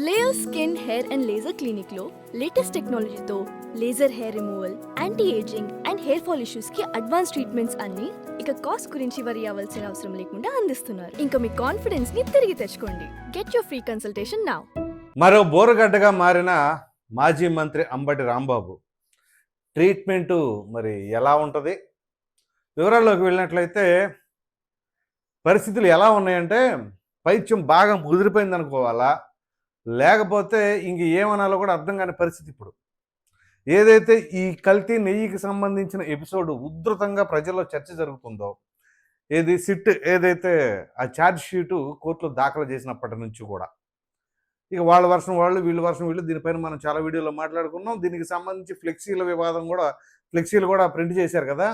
Layer skin hair and laser clinic లో latest టెక్నాలజీతో laser hair removal, anti ageing and hair fall issues కి advance treatments అన్ని ఇక cost గురించి వరి అవ్వాల్సిన అవసరం లేకుండా అందిస్తున్నారు. ఇంకా మీ కాన్ఫిడెన్స్ ని తిరిగి తెచ్చుకోండి. Get your free consultation now. మరో బోరగడ్డగా మారిన మాజీ మంత్రి అంబటి రాంబాబు ట్రీట్మెంటు మరి ఎలా ఉంటుంది? వివరాల్లోకి వెళ్ళినట్లయితే పరిస్థితులు ఎలా ఉన్నాయంటే పైత్యం బాగా ముదిరిపోయింది అనుకోవాలా, లేకపోతే ఇంక ఏమనాలో కూడా అర్థం కాని పరిస్థితి. ఇప్పుడు ఏదైతే ఈ కల్తీ నెయ్యికి సంబంధించిన ఎపిసోడ్ ఉధృతంగా ప్రజల్లో చర్చ జరుగుతుందో, సిట్ ఏదైతే ఆ ఛార్జ్ షీటు కోర్టులో దాఖలు చేసినప్పటి నుంచి కూడా ఇక వాళ్ళ వర్షం వాళ్ళు, వీళ్ళ వర్షం వీళ్ళు, దీనిపైన మనం చాలా వీడియోలో మాట్లాడుకున్నాం. దీనికి సంబంధించి ఫ్లెక్సీలు కూడా ప్రింట్ చేశారు కదా.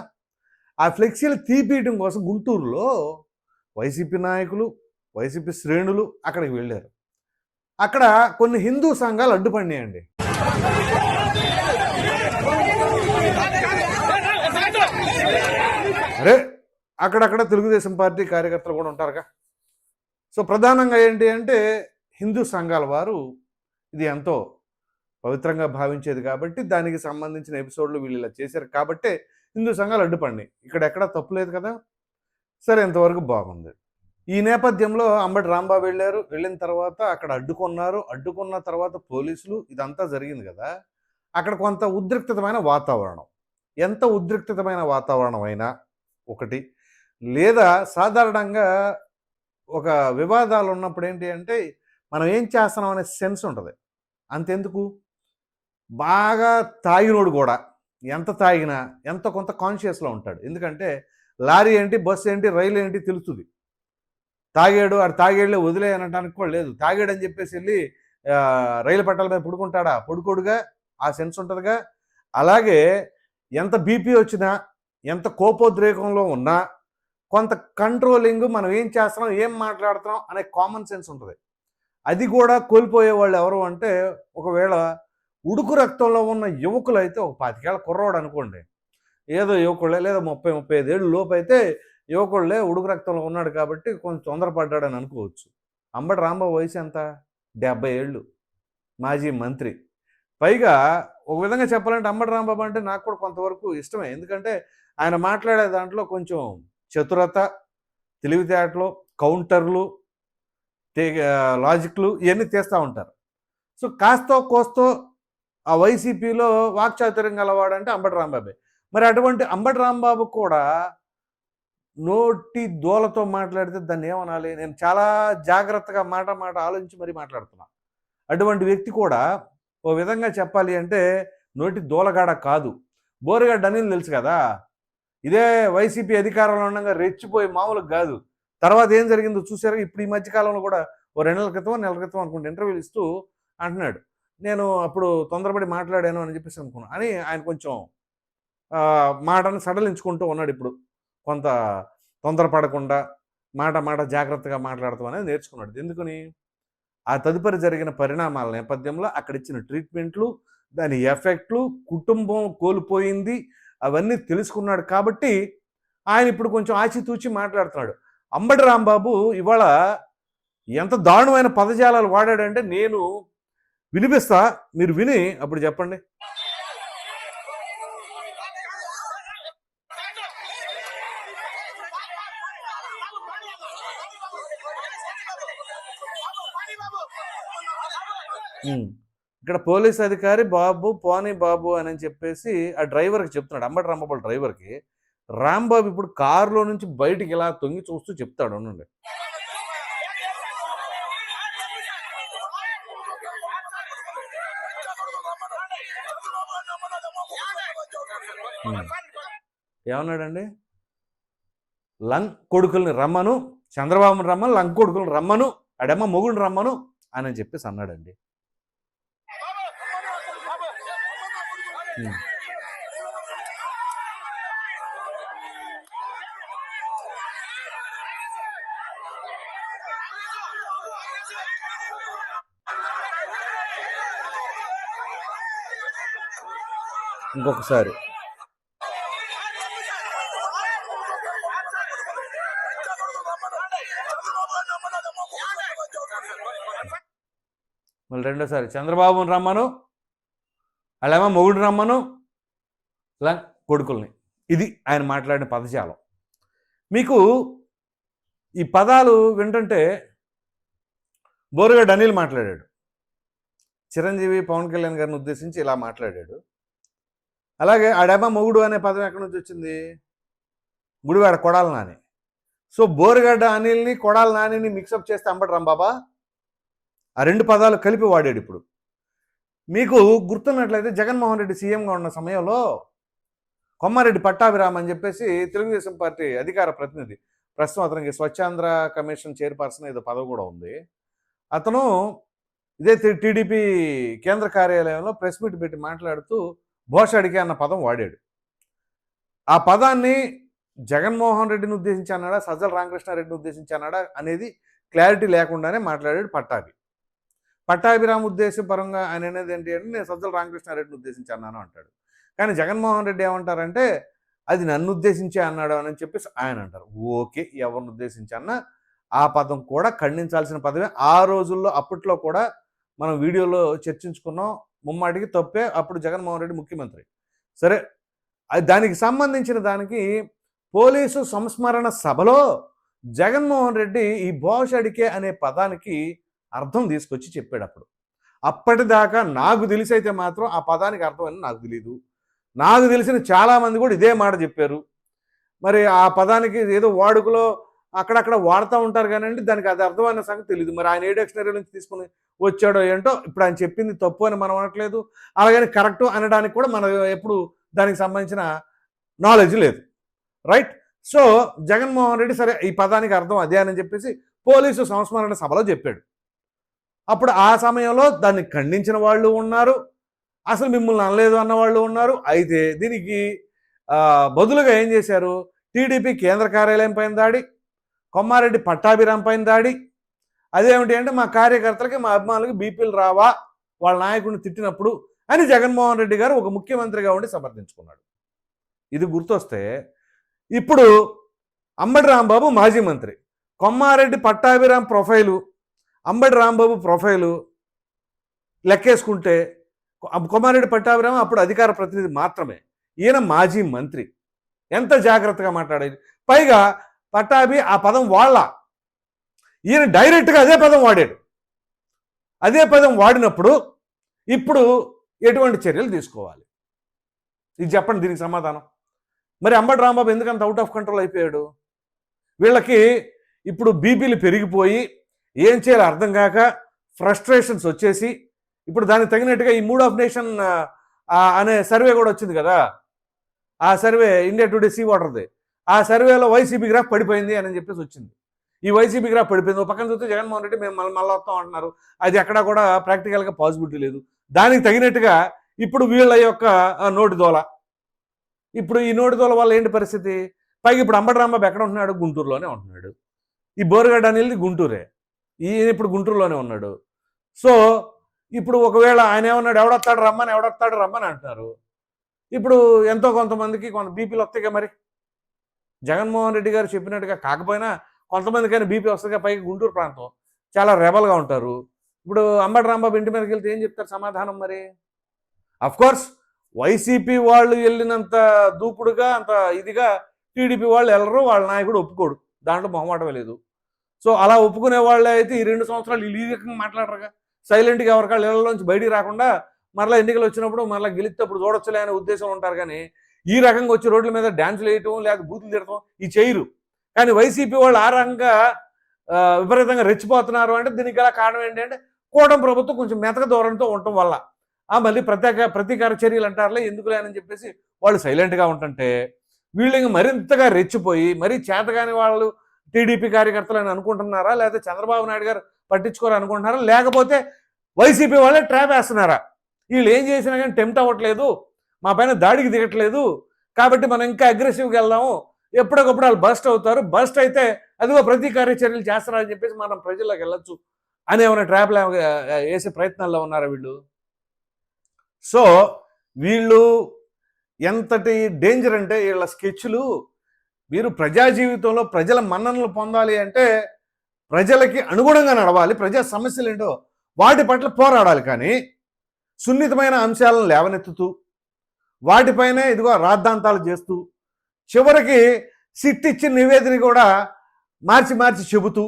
ఆ ఫ్లెక్సీలు తీపియడం కోసం గుంటూరులో వైసీపీ నాయకులు, వైసీపీ శ్రేణులు అక్కడికి వెళ్ళారు. అక్కడ కొన్ని హిందూ సంఘాలు అడ్డుపడినాయండి. అరే అక్కడక్కడ తెలుగుదేశం పార్టీ కార్యకర్తలు కూడా ఉంటారుగా. సో ప్రధానంగా ఏంటి అంటే హిందూ సంఘాల వారు ఇది ఎంతో పవిత్రంగా భావించేది కాబట్టి దానికి సంబంధించిన ఎపిసోడ్లు వీళ్ళు ఇలా చేశారు కాబట్టే హిందూ సంఘాలు అడ్డుపడినాయి. ఇక్కడ ఎక్కడా తప్పులేదు కదా. సరే, ఎంతవరకు బాగుంది. ఈ నేపథ్యంలో అంబటి రాంబాబు వెళ్ళిన తర్వాత అక్కడ అడ్డుకున్న తర్వాత పోలీసులు, ఇదంతా జరిగింది కదా. అక్కడ కొంత ఉద్రిక్తమైన వాతావరణం, ఎంత ఉద్రిక్తమైన వాతావరణం అయినా ఒకటి, లేదా సాధారణంగా ఒక వివాదాలు ఉన్నప్పుడు ఏంటి అంటే మనం ఏం చేస్తున్నాం అనే సెన్స్ ఉంటుంది. అంతెందుకు, బాగా తాగినోడు కూడా ఎంత తాగినా ఎంత కొంత కాన్షియస్లో ఉంటాడు. ఎందుకంటే లారీ ఏంటి, బస్సు ఏంటి, రైలు ఏంటి తెలుస్తుంది. తాగాడు, ఆడు తాగేళ్ళే వదిలే అనడానికి కూడా లేదు. తాగాడు అని చెప్పేసి వెళ్ళి రైలు పట్టాల మీద పడుకోడుగా, ఆ సెన్స్ ఉంటుందిగా. అలాగే ఎంత బీపీ వచ్చినా, ఎంత కోపోద్రేకంలో ఉన్నా కొంత కంట్రోలింగ్, మనం ఏం చేస్తున్నాం, ఏం మాట్లాడుతున్నాం అనే కామన్ సెన్స్ ఉంటుంది. అది కూడా కోల్పోయే వాళ్ళు ఎవరు అంటే, ఒకవేళ ఉడుకు రక్తంలో ఉన్న యువకులు అయితే, ఒక 25 ఏళ్ళ కుర్రోడు అనుకోండి, ఏదో యువకుళ్ళే, లేదా 30-35 ఏళ్ళు లోపు అయితే యువకుళ్ళే, ఉడుకు రక్తంలో ఉన్నాడు కాబట్టి కొంచెం తొందరపడ్డాడని అనుకోవచ్చు. అంబటి రాంబాబు వయసు ఎంత? 70 ఏళ్ళు, మాజీ మంత్రి. పైగా ఒక విధంగా చెప్పాలంటే అంబటి రాంబాబు అంటే నాకు కూడా కొంతవరకు ఇష్టమే. ఎందుకంటే ఆయన మాట్లాడే దాంట్లో కొంచెం చతురత, తెలివితేటలు, కౌంటర్లు, లాజిక్లు ఇవన్నీ తీస్తూ ఉంటారు. సో కాస్తో కోస్తో ఆ వైసీపీలో వాక్చాతుర్యం గలవాడంటే అంబటి రాంబాబే. మరి అటువంటి అంబటి రాంబాబు కూడా నోటి దూలతో మాట్లాడితే దాన్ని ఏమనాలి? నేను చాలా జాగ్రత్తగా మాట ఆలోచించి మరీ మాట్లాడుతున్నా. అటువంటి వ్యక్తి కూడా ఓ విధంగా చెప్పాలి అంటే నోటి దూలగాడ కాదు, బోరగడ్డ అనిల్ తెలుసు కదా. ఇదే వైసీపీ అధికారంలో ఉండగా రెచ్చిపోయి మామూలుగా కాదు. తర్వాత ఏం జరిగిందో చూసారు. ఇప్పుడు ఈ మధ్యకాలంలో కూడా ఓ 2 నెలల క్రితం అనుకుంటే ఇంటర్వ్యూలు ఇస్తూ అంటున్నాడు, నేను అప్పుడు తొందరపడి మాట్లాడాను అని చెప్పేసి అనుకున్నాను అని. ఆయన కొంచెం మాటను సడలించుకుంటూ ఉన్నాడు. ఇప్పుడు కొంత తొందరపడకుండా మాట జాగ్రత్తగా మాట్లాడతాం అనేది నేర్చుకున్నాడు. ఎందుకని? ఆ తదుపరి జరిగిన పరిణామాల నేపథ్యంలో అక్కడ ఇచ్చిన ట్రీట్మెంట్లు, దాని ఎఫెక్ట్లు, కుటుంబం కోల్పోయింది, అవన్నీ తెలుసుకున్నాడు కాబట్టి ఆయన ఇప్పుడు కొంచెం ఆచితూచి మాట్లాడుతున్నాడు. అంబటి రాంబాబు ఇవాళ ఎంత దారుణమైన పదజాలాలు వాడాడంటే నేను వినిపిస్తా, మీరు విని అప్పుడు చెప్పండి. ఇక్కడ పోలీస్ అధికారి బాబు, పోనీ బాబు అని చెప్పేసి ఆ డ్రైవర్కి చెప్తున్నాడు, అంబటి రాంబాబు డ్రైవర్కి. రాంబాబు ఇప్పుడు కారులో నుంచి బయటికి ఇలా తొంగి చూస్తూ చెప్తాడు. ఉండండి. ఏమన్నాడండి? లంగ్ కొడుకుల్ని రమ్మను, చంద్రబాబుని రమ్మను, లంగ్ కొడుకుల్ని రమ్మను, ఆడమ్మ మొగుడిని రమ్మను అని చెప్పేసి అన్నాడండి. ఇంకొకసారి మళ్ళీ రెండోసారి చంద్రబాబుని రమ్మను, వాళ్ళేమో మొగుడు రమ్మను, ఇలా కొడుకుల్ని. ఇది ఆయన మాట్లాడిన పదజాలం. మీకు ఈ పదాలు వింటుంటే బోరుగడ్డ అనిల్ మాట్లాడాడు. చిరంజీవి పవన్ కళ్యాణ్ గారిని ఉద్దేశించి ఇలా మాట్లాడాడు. అలాగే ఆడేమో మొగుడు అనే పదం ఎక్కడి నుంచి వచ్చింది? గుడివాడ కొడాల నాని. సో బోరుగడ్డ అనిల్ని కొడాల నానిని మిక్సప్ చేస్తే అంబటి రాంబాబా ఆ రెండు పదాలు కలిపి వాడాడు. ఇప్పుడు మీకు గుర్తున్నట్లయితే జగన్మోహన్ రెడ్డి సీఎంగా ఉన్న సమయంలో కొమ్మారెడ్డి పట్టాభిరామ్ అని చెప్పేసి తెలుగుదేశం పార్టీ అధికార ప్రతినిధి, ప్రస్తుతం అతనికి స్వచ్ఛాంధ్ర కమిషన్ చైర్పర్సన్ ఏదో పదవి కూడా ఉంది. అతను ఇదే టీడీపీ కేంద్ర కార్యాలయంలో ప్రెస్ మీట్ పెట్టి మాట్లాడుతూ భోషాడికి అన్న పదం వాడాడు. ఆ పదాన్ని జగన్మోహన్ రెడ్డిని ఉద్దేశించి అన్నాడా, సజ్జల రామకృష్ణారెడ్డిని ఉద్దేశించి అన్నాడా అనేది క్లారిటీ లేకుండానే మాట్లాడాడు పట్టాభిరామ్ ఉద్దేశపరంగా ఆయన అనేది ఏంటి అంటే నేను సజ్జల రామకృష్ణారెడ్డిని ఉద్దేశించి అన్నాను అంటాడు. కానీ జగన్మోహన్ రెడ్డి ఏమంటారంటే అది నన్ను ఉద్దేశించి అన్నాడు అని చెప్పేసి ఆయన అంటారు. ఓకే, ఎవరిని ఉద్దేశించి అన్నా ఆ పదం కూడా ఖండించాల్సిన పదమే. ఆ రోజుల్లో అప్పట్లో కూడా మనం వీడియోలో చర్చించుకున్నాం, ముమ్మాటికి తప్పే. అప్పుడు జగన్మోహన్ రెడ్డి ముఖ్యమంత్రి. సరే, దానికి సంబంధించిన దానికి పోలీసు సంస్మరణ సభలో జగన్మోహన్ రెడ్డి ఈ భోషడికే అనే పదానికి అర్థం తీసుకొచ్చి చెప్పాడు. అప్పటిదాకా నాకు తెలిసి అయితే మాత్రం ఆ పదానికి అర్థం అని నాకు తెలియదు. నాకు తెలిసిన చాలామంది కూడా ఇదే మాట చెప్పారు. మరి ఆ పదానికి ఏదో వాడుకలో అక్కడక్కడ వాడుతూ ఉంటారు కానండి, దానికి అది అర్థమైన సంగతి తెలియదు. మరి ఆయన ఏ డిక్షనరీ నుంచి తీసుకుని వచ్చాడో ఏంటో. ఇప్పుడు ఆయన చెప్పింది తప్పు అని మనం అనట్లేదు, అలాగని కరెక్టు అనడానికి కూడా మన ఎప్పుడు దానికి సంబంధించిన నాలెడ్జ్ లేదు. రైట్? సో జగన్మోహన్ రెడ్డి సరే ఈ పదానికి అర్థం అదే అని చెప్పేసి పోలీసు సంస్మరణ సభలో చెప్పాడు. అప్పుడు ఆ సమయంలో దాన్ని ఖండించిన వాళ్ళు ఉన్నారు, అసలు మిమ్మల్ని అనలేదు అన్న వాళ్ళు ఉన్నారు. అయితే దీనికి బదులుగా ఏం చేశారు? టీడీపీ కేంద్ర కార్యాలయం పైన దాడి, కొమ్మారెడ్డి పట్టాభిరామ్ పైన దాడి. అదేమిటి అంటే మా కార్యకర్తలకి మా అభిమానులకి బీపీలు రావా వాళ్ళ నాయకుడిని తిట్టినప్పుడు అని జగన్మోహన్ రెడ్డి గారు ఒక ముఖ్యమంత్రిగా ఉండి సమర్థించుకున్నాడు. ఇది గుర్తొస్తే ఇప్పుడు అంబటి రాంబాబు మాజీ మంత్రి, కొమ్మారెడ్డి పట్టాభిరామ్ ప్రొఫైలు, అంబటి రాంబాబు ప్రొఫైలు లెక్కేసుకుంటే కొమ్మారెడ్డి పట్టాభిరామ్ అప్పుడు అధికార ప్రతినిధి మాత్రమే, ఈయన మాజీ మంత్రి. ఎంత జాగ్రత్తగా మాట్లాడేది. పైగా పట్టాభి ఆ పదం వాళ్ళ, ఈయన డైరెక్ట్గా అదే పదం వాడాడు. అదే పదం వాడినప్పుడు ఇప్పుడు ఎటువంటి చర్యలు తీసుకోవాలి? ఇది చెప్పండి, దీనికి సమాధానం. మరి అంబటి రాంబాబు ఎందుకంత అవుట్ ఆఫ్ కంట్రోల్ అయిపోయాడు? వీళ్ళకి ఇప్పుడు బీపీలు పెరిగిపోయి ఏం చేయాలో అర్థం కాక ఫ్రస్ట్రేషన్స్ వచ్చేసి ఇప్పుడు దానికి తగినట్టుగా ఈ మూడ్ ఆఫ్ నేషన్ అనే సర్వే కూడా వచ్చింది కదా. ఆ సర్వే ఇండియా టుడే సీ వాటర్ది. ఆ సర్వేలో వైసీపీ గ్రాఫ్ పడిపోయింది అని చెప్పేసి వచ్చింది. ఈ వైసీపీ గ్రాఫ్ పడిపోయింది. ఒక పక్కన చూస్తే జగన్మోహన్ రెడ్డి మేము మళ్ళీ వస్తాం అంటున్నారు. అది ఎక్కడా కూడా ప్రాక్టికల్గా పాసిబిలిటీ లేదు. దానికి తగినట్టుగా ఇప్పుడు వీళ్ళ యొక్క నోటి దోల. ఇప్పుడు ఈ నోటి దోల వల్ల ఏంటి పరిస్థితి? పైగా ఇప్పుడు అంబటి రాంబాబు ఎక్కడ ఉంటున్నాడు? గుంటూరులోనే ఉంటున్నాడు. ఈ బోరుగడ్డ అనేది గుంటూరే, ఈయన ఇప్పుడు గుంటూరులోనే ఉన్నాడు. సో ఇప్పుడు ఒకవేళ ఆయన ఏమన్నాడు, ఎవడొస్తాడు రమ్మని అంటున్నారు. ఇప్పుడు ఎంతో కొంతమందికి కొంత బీపీలు వస్తాయిగా. మరి జగన్మోహన్ రెడ్డి గారు చెప్పినట్టుగా కాకపోయినా కొంతమందికైనా బీపీ వస్తుందిగా. పైకి గుంటూరు ప్రాంతం చాలా రెబల్గా ఉంటారు. ఇప్పుడు అంబటి రాంబాబు ఇంటి మీదకి వెళ్తే ఏం చెప్తారు సమాధానం? మరి అఫ్కోర్స్ వైసీపీ వాళ్ళు వెళ్ళినంత దూకుడుగా అంత ఇదిగా టీడీపీ వాళ్ళు వెళ్ళరు, వాళ్ళ నాయకుడు ఒప్పుకోడు, దాంట్లో మొహమాటమే లేదు. సో అలా ఒప్పుకునే వాళ్ళే అయితే ఈ 2 సంవత్సరాలు ఈ రకంగా మాట్లాడరుగా. సైలెంట్గా ఎవరికాళ్ళు ఇళ్లలోంచి బయటికి రాకుండా మరలా ఎన్నికలు వచ్చినప్పుడు మరలా గెలిచేటప్పుడు చూడొచ్చులే అనే ఉద్దేశం ఉంటారు. కానీ ఈ రకంగా వచ్చి రోడ్ల మీద డ్యాన్సులు వేయటం లేదా బూతులు తిడటం ఈ చేయరు. కానీ వైసీపీ వాళ్ళు ఆ రకంగా విపరీతంగా రెచ్చిపోతున్నారు అంటే దీనికి గల కారణం ఏంటంటే కూటమి ప్రభుత్వం కొంచెం మెతక ధోరణితో ఉండటం వల్ల. మళ్ళీ ప్రతీకార చర్యలు అంటారులే ఎందుకులే అని చెప్పేసి వాళ్ళు సైలెంట్గా ఉంటుంటే వీళ్ళు ఇంక మరింతగా రెచ్చిపోయి మరీ చేతగాని వాళ్ళు టీడీపీ కార్యకర్తలు అని అనుకుంటున్నారా, లేకపోతే చంద్రబాబు నాయుడు గారు పట్టించుకోరు అనుకుంటున్నారా, లేకపోతే వైసీపీ వాళ్ళే ట్రాప్ వేస్తున్నారా? వీళ్ళు ఏం చేసినా కానీ టెంప్ట్ అవ్వట్లేదు, మా పైన దాడికి దిగట్లేదు, కాబట్టి మనం ఇంకా అగ్రెసివ్గా వెళ్దాము, ఎప్పటికప్పుడు వాళ్ళు బస్ట్ అవుతారు, బస్ట్ అయితే అదిగో ప్రతీకార చర్యలు చేస్తున్నారని చెప్పేసి మనం ప్రజల్లోకి వెళ్ళొచ్చు అని ఏమైనా ట్రాప్లు వేసే ప్రయత్నాల్లో ఉన్నారా వీళ్ళు? సో వీళ్ళు ఎంతటి డేంజర్ అంటే వీళ్ళ స్కెచ్లు, మీరు ప్రజా జీవితంలో ప్రజల మన్ననలు పొందాలి అంటే ప్రజలకి అనుగుణంగా నడవాలి, ప్రజా సమస్యలు ఏంటో వాటి పట్ల పోరాడాలి. కానీ సున్నితమైన అంశాలను లేవనెత్తుతూ వాటిపైనే ఇదిగో రాద్ధాంతాలు చేస్తూ చివరికి సిట్ ఇచ్చిన నివేదిక కూడా మార్చి మార్చి చెబుతూ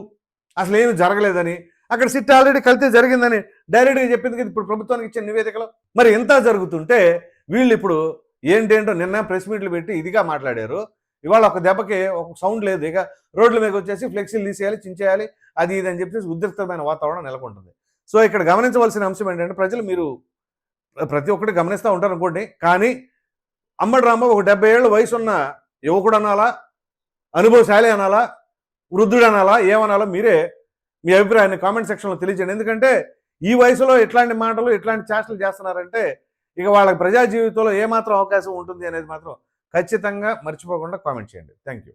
అసలు ఏమి జరగలేదని, అక్కడ సిట్ ఆల్రెడీ కల్తీ జరిగిందని డైరెక్ట్గా చెప్పింది కదా ఇప్పుడు ప్రభుత్వానికి ఇచ్చిన నివేదికలో. మరి ఇంత జరుగుతుంటే వీళ్ళు ఇప్పుడు ఏంటేంటో నిన్న ప్రెస్ మీట్లు పెట్టి ఇదిగా మాట్లాడారు. ఇవాళ ఒక దెబ్బకి ఒక సౌండ్ లేదు. ఇక రోడ్ల మీద వచ్చేసి ఫ్లెక్సీలు తీసేయాలి, చించేయాలి, అది ఇది అని చెప్పేసి ఉద్రిక్తమైన వాతావరణం నెలకొంటుంది. సో ఇక్కడ గమనించవలసిన అంశం ఏంటంటే ప్రజలు మీరు ప్రతి ఒక్కటి గమనిస్తూ ఉంటారు అనుకోండి, కానీ అంబటి రాంబాబు ఒక 70 ఏళ్ళ వయసు ఉన్న యువకుడు అనాలా, అనుభవశాలి అనాలా, వృద్ధుడు అనాలా, ఏమనాలో మీరే మీ అభిప్రాయాన్ని కామెంట్ సెక్షన్లో తెలియజేయండి. ఎందుకంటే ఈ వయసులో ఇట్లాంటి మాటలు ఇట్లాంటి చేష్టలు చేస్తున్నారంటే ఇక వాళ్ళకి ప్రజా జీవితంలో ఏమాత్రం అవకాశం ఉంటుంది అనేది మాత్రం ఖచ్చితంగా మర్చిపోకుండా కామెంట్ చేయండి. Thank you.